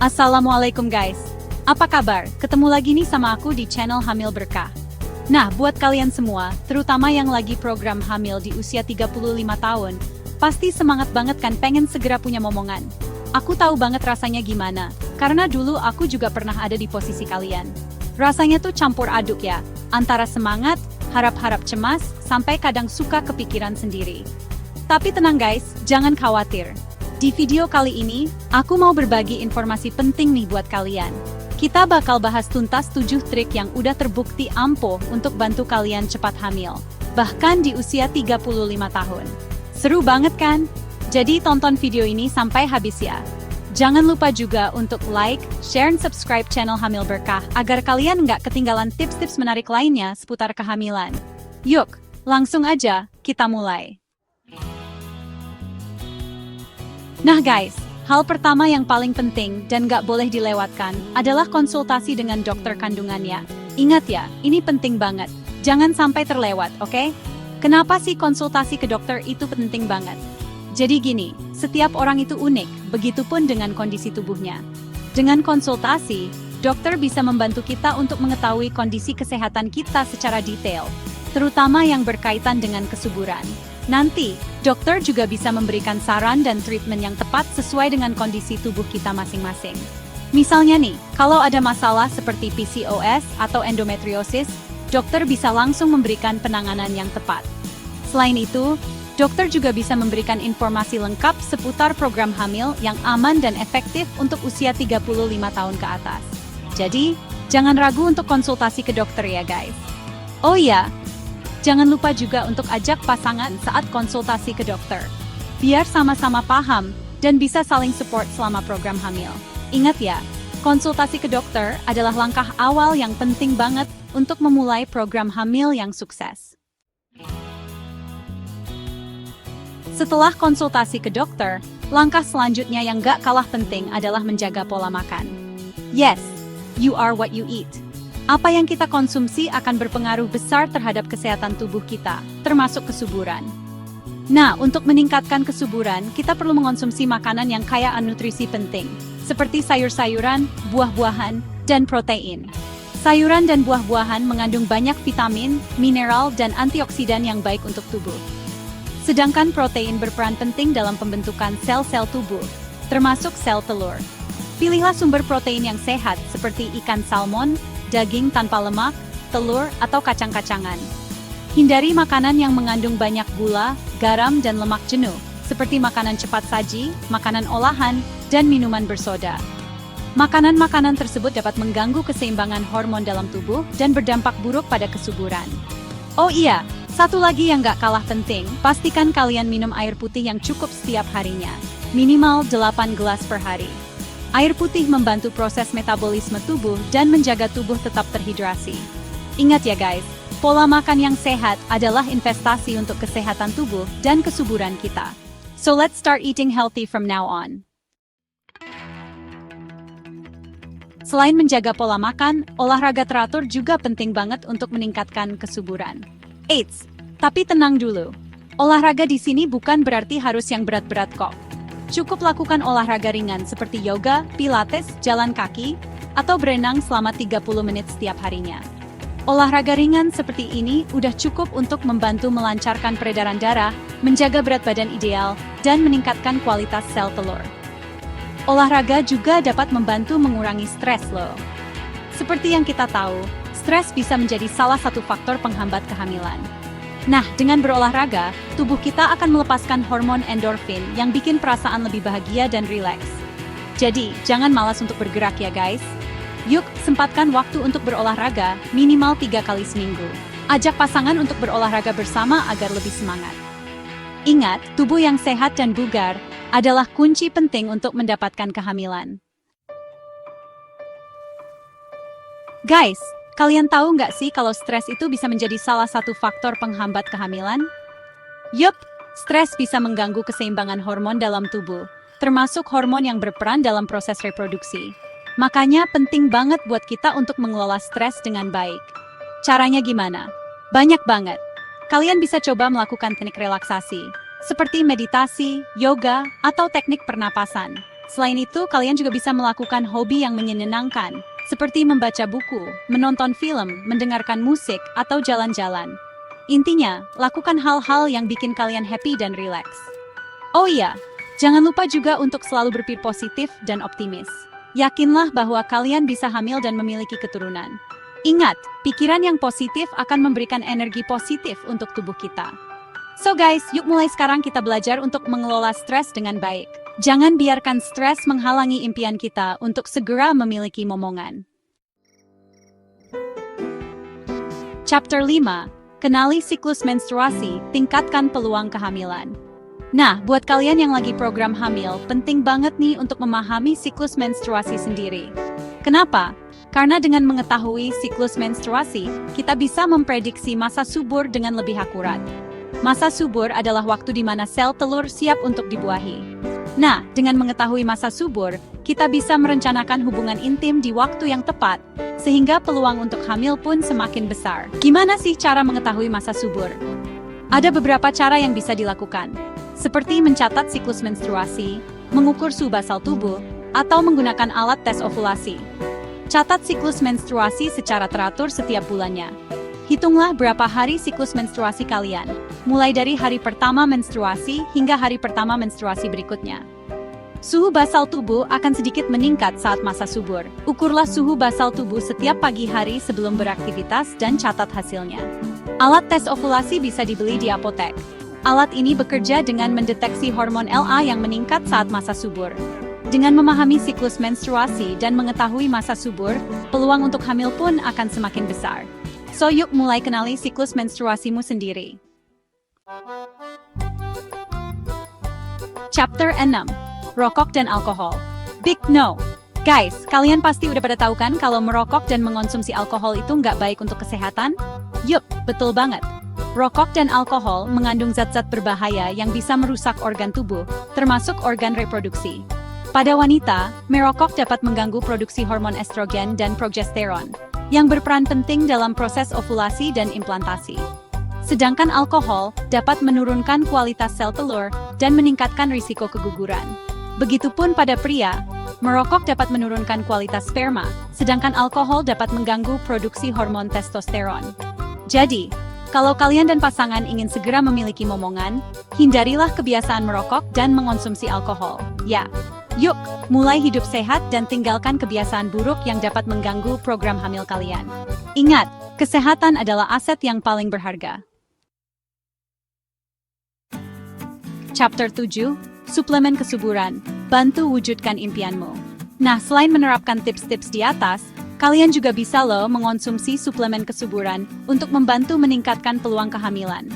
Assalamualaikum guys. Apa kabar? Ketemu lagi nih sama aku di channel Hamil Berkah. Nah, buat kalian semua, terutama yang lagi program hamil di usia 35 tahun, pasti semangat banget kan pengen segera punya momongan. Aku tahu banget rasanya gimana, karena dulu aku juga pernah ada di posisi kalian. Rasanya tuh campur aduk ya, antara semangat, harap-harap cemas, sampai kadang suka kepikiran sendiri. Tapi tenang guys, jangan khawatir. Di video kali ini, aku mau berbagi informasi penting nih buat kalian. Kita bakal bahas tuntas 7 trik yang udah terbukti ampuh untuk bantu kalian cepat hamil, bahkan di usia 35 tahun. Seru banget kan? Jadi tonton video ini sampai habis ya. Jangan lupa juga untuk like, share, dan subscribe channel Hamil Berkah agar kalian nggak ketinggalan tips-tips menarik lainnya seputar kehamilan. Yuk, langsung aja kita mulai. Nah guys, hal pertama yang paling penting dan gak boleh dilewatkan adalah konsultasi dengan dokter kandungannya. Ingat ya, ini penting banget. Jangan sampai terlewat, oke? Kenapa sih konsultasi ke dokter itu penting banget? Jadi gini, setiap orang itu unik, begitupun dengan kondisi tubuhnya. Dengan konsultasi, dokter bisa membantu kita untuk mengetahui kondisi kesehatan kita secara detail, terutama yang berkaitan dengan kesuburan. Nanti, dokter juga bisa memberikan saran dan treatment yang tepat sesuai dengan kondisi tubuh kita masing-masing. Misalnya nih, kalau ada masalah seperti PCOS atau endometriosis, dokter bisa langsung memberikan penanganan yang tepat. Selain itu, dokter juga bisa memberikan informasi lengkap seputar program hamil yang aman dan efektif untuk usia 35 tahun ke atas. Jadi, jangan ragu untuk konsultasi ke dokter ya guys. Oh iya, jangan lupa juga untuk ajak pasangan saat konsultasi ke dokter. Biar sama-sama paham dan bisa saling support selama program hamil. Ingat ya, konsultasi ke dokter adalah langkah awal yang penting banget untuk memulai program hamil yang sukses. Setelah konsultasi ke dokter, langkah selanjutnya yang gak kalah penting adalah menjaga pola makan. Yes, you are what you eat. Apa yang kita konsumsi akan berpengaruh besar terhadap kesehatan tubuh kita, termasuk kesuburan. Nah, untuk meningkatkan kesuburan, kita perlu mengonsumsi makanan yang kaya akan nutrisi penting, seperti sayur-sayuran, buah-buahan, dan protein. Sayuran dan buah-buahan mengandung banyak vitamin, mineral, dan antioksidan yang baik untuk tubuh. Sedangkan protein berperan penting dalam pembentukan sel-sel tubuh, termasuk sel telur. Pilihlah sumber protein yang sehat, seperti ikan salmon, daging tanpa lemak, telur, atau kacang-kacangan. Hindari makanan yang mengandung banyak gula, garam, dan lemak jenuh, seperti makanan cepat saji, makanan olahan, dan minuman bersoda. Makanan-makanan tersebut dapat mengganggu keseimbangan hormon dalam tubuh dan berdampak buruk pada kesuburan. Oh iya, satu lagi yang gak kalah penting, pastikan kalian minum air putih yang cukup setiap harinya, minimal 8 gelas per hari. Air putih membantu proses metabolisme tubuh dan menjaga tubuh tetap terhidrasi. Ingat ya guys, pola makan yang sehat adalah investasi untuk kesehatan tubuh dan kesuburan kita. So let's start eating healthy from now on. Selain menjaga pola makan, olahraga teratur juga penting banget untuk meningkatkan kesuburan. Eits, tapi tenang dulu. Olahraga di sini bukan berarti harus yang berat-berat kok. Cukup lakukan olahraga ringan seperti yoga, pilates, jalan kaki, atau berenang selama 30 menit setiap harinya. Olahraga ringan seperti ini udah cukup untuk membantu melancarkan peredaran darah, menjaga berat badan ideal, dan meningkatkan kualitas sel telur. Olahraga juga dapat membantu mengurangi stres loh. Seperti yang kita tahu, stres bisa menjadi salah satu faktor penghambat kehamilan. Nah, dengan berolahraga, tubuh kita akan melepaskan hormon endorfin yang bikin perasaan lebih bahagia dan rileks. Jadi, jangan malas untuk bergerak ya guys. Yuk, sempatkan waktu untuk berolahraga minimal 3 kali seminggu. Ajak pasangan untuk berolahraga bersama agar lebih semangat. Ingat, tubuh yang sehat dan bugar adalah kunci penting untuk mendapatkan kehamilan. Guys, kalian tahu nggak sih kalau stres itu bisa menjadi salah satu faktor penghambat kehamilan? Yup, stres bisa mengganggu keseimbangan hormon dalam tubuh, termasuk hormon yang berperan dalam proses reproduksi. Makanya penting banget buat kita untuk mengelola stres dengan baik. Caranya gimana? Banyak banget. Kalian bisa coba melakukan teknik relaksasi, seperti meditasi, yoga, atau teknik pernapasan. Selain itu, kalian juga bisa melakukan hobi yang menyenangkan, seperti membaca buku, menonton film, mendengarkan musik, atau jalan-jalan. Intinya, lakukan hal-hal yang bikin kalian happy dan rileks. Oh iya, jangan lupa juga untuk selalu berpikir positif dan optimis. Yakinlah bahwa kalian bisa hamil dan memiliki keturunan. Ingat, pikiran yang positif akan memberikan energi positif untuk tubuh kita. So guys, yuk mulai sekarang kita belajar untuk mengelola stres dengan baik. Jangan biarkan stres menghalangi impian kita untuk segera memiliki momongan. Chapter 5. Kenali siklus menstruasi, tingkatkan peluang kehamilan. Nah, buat kalian yang lagi program hamil, penting banget nih untuk memahami siklus menstruasi sendiri. Kenapa? Karena dengan mengetahui siklus menstruasi, kita bisa memprediksi masa subur dengan lebih akurat. Masa subur adalah waktu di mana sel telur siap untuk dibuahi. Nah, dengan mengetahui masa subur, kita bisa merencanakan hubungan intim di waktu yang tepat, sehingga peluang untuk hamil pun semakin besar. Gimana sih cara mengetahui masa subur? Ada beberapa cara yang bisa dilakukan, seperti mencatat siklus menstruasi, mengukur suhu basal tubuh, atau menggunakan alat tes ovulasi. Catat siklus menstruasi secara teratur setiap bulannya. Hitunglah berapa hari siklus menstruasi kalian, mulai dari hari pertama menstruasi hingga hari pertama menstruasi berikutnya. Suhu basal tubuh akan sedikit meningkat saat masa subur. Ukurlah suhu basal tubuh setiap pagi hari sebelum beraktivitas dan catat hasilnya. Alat tes ovulasi bisa dibeli di apotek. Alat ini bekerja dengan mendeteksi hormon LA yang meningkat saat masa subur. Dengan memahami siklus menstruasi dan mengetahui masa subur, peluang untuk hamil pun akan semakin besar. So yuk mulai kenali siklus menstruasimu sendiri. Chapter 6. Rokok dan alkohol. Big no! Guys, kalian pasti udah pada tahu kan kalau merokok dan mengonsumsi alkohol itu nggak baik untuk kesehatan? Yup, betul banget. Rokok dan alkohol mengandung zat-zat berbahaya yang bisa merusak organ tubuh, termasuk organ reproduksi. Pada wanita, merokok dapat mengganggu produksi hormon estrogen dan progesteron, yang berperan penting dalam proses ovulasi dan implantasi. Sedangkan alkohol dapat menurunkan kualitas sel telur dan meningkatkan risiko keguguran. Begitupun pada pria, merokok dapat menurunkan kualitas sperma, sedangkan alkohol dapat mengganggu produksi hormon testosteron. Jadi, kalau kalian dan pasangan ingin segera memiliki momongan, hindarilah kebiasaan merokok dan mengonsumsi alkohol. Ya. Yuk, mulai hidup sehat dan tinggalkan kebiasaan buruk yang dapat mengganggu program hamil kalian. Ingat, kesehatan adalah aset yang paling berharga. Chapter 7. Suplemen kesuburan. Bantu wujudkan impianmu. Nah, selain menerapkan tips-tips di atas, kalian juga bisa loh mengonsumsi suplemen kesuburan untuk membantu meningkatkan peluang kehamilan.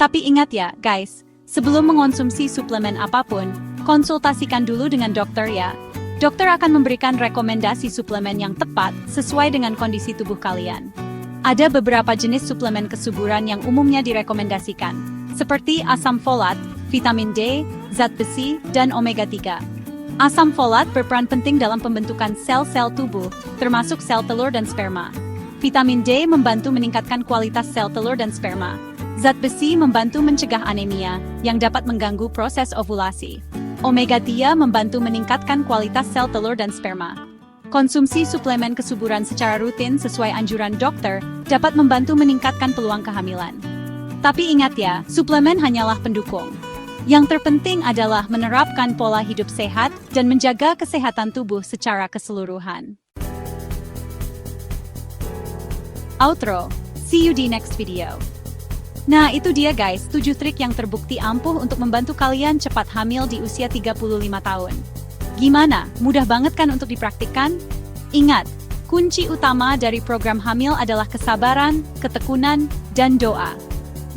Tapi ingat ya, guys, sebelum mengonsumsi suplemen apapun, konsultasikan dulu dengan dokter ya. Dokter akan memberikan rekomendasi suplemen yang tepat sesuai dengan kondisi tubuh kalian. Ada beberapa jenis suplemen kesuburan yang umumnya direkomendasikan, seperti asam folat, vitamin D, zat besi, dan omega 3. Asam folat berperan penting dalam pembentukan sel-sel tubuh, termasuk sel telur dan sperma. Vitamin D membantu meningkatkan kualitas sel telur dan sperma. Zat besi membantu mencegah anemia, yang dapat mengganggu proses ovulasi. Omega 3 membantu meningkatkan kualitas sel telur dan sperma. Konsumsi suplemen kesuburan secara rutin sesuai anjuran dokter dapat membantu meningkatkan peluang kehamilan. Tapi ingat ya, suplemen hanyalah pendukung. Yang terpenting adalah menerapkan pola hidup sehat dan menjaga kesehatan tubuh secara keseluruhan. Outro. See you di next video. Nah, itu dia guys, 7 trik yang terbukti ampuh untuk membantu kalian cepat hamil di usia 35 tahun. Gimana? Mudah banget kan untuk dipraktikkan? Ingat, kunci utama dari program hamil adalah kesabaran, ketekunan, dan doa.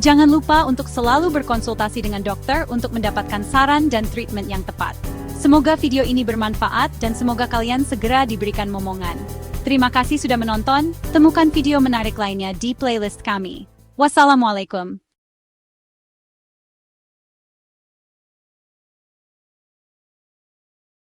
Jangan lupa untuk selalu berkonsultasi dengan dokter untuk mendapatkan saran dan treatment yang tepat. Semoga video ini bermanfaat dan semoga kalian segera diberikan momongan. Terima kasih sudah menonton, temukan video menarik lainnya di playlist kami. Wassalamualaikum.